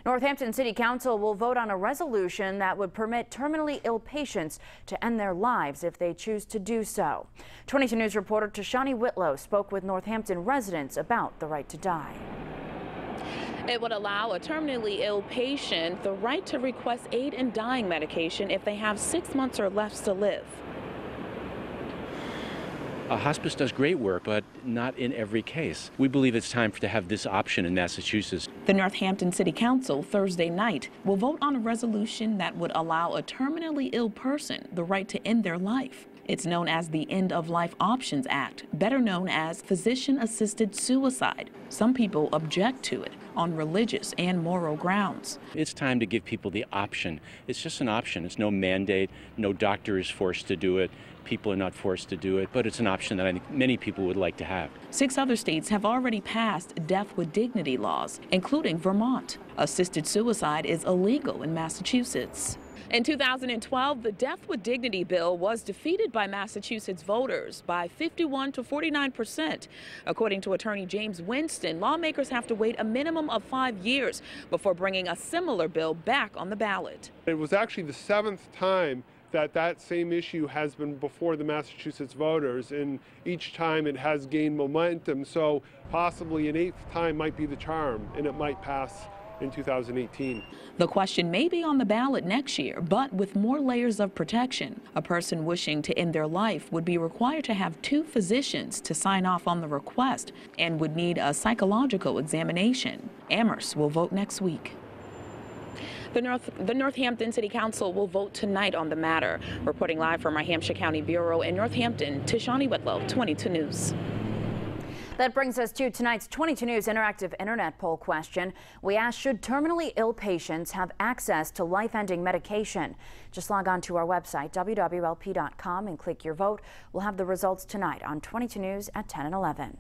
Northampton City Council will vote on a resolution that would permit terminally ill patients to end their lives if they choose to do so. 22 News reporter TASHANEA Whitlow spoke with Northampton residents about the right to die. It would allow a terminally ill patient the right to request aid in dying medication if they have 6 months or less to live. Hospice does great work, but not in every case. We believe it's time to have this option in Massachusetts. The Northampton City Council Thursday night will vote on a resolution that would allow a terminally ill person the right to end their life. It's known as the End of Life Options Act, better known as physician-assisted suicide. Some people object to it on religious and moral grounds. It's time to give people the option. It's just an option. It's no mandate. No doctor is forced to do it. People are not forced to do it, but it's an option that I think many people would like to have. 6 other states have already passed death with dignity laws, including Vermont. Assisted suicide is illegal in Massachusetts. In 2012, the Death with Dignity bill was defeated by Massachusetts voters by 51 to 49%. According to attorney James Winston, lawmakers have to wait a minimum of 5 years before bringing a similar bill back on the ballot. It was actually the 7th time that same issue has been before the Massachusetts voters, and each time it has gained momentum, so possibly an 8th time might be the charm, and it might pass in 2018. The question may be on the ballot next year, but with more layers of protection. A person wishing to end their life would be required to have 2 physicians to sign off on the request and would need a psychological examination. Amherst will vote next week. The Northampton City Council will vote tonight on the matter. Reporting live from our Hampshire County Bureau in Northampton, TASHANEA Whitlow, 22 News. That brings us to tonight's 22 News interactive internet poll question. We asked, should terminally ill patients have access to life-ending medication? Just log on to our website, wwlp.com, and click your vote. We'll have the results tonight on 22 News at 10 and 11.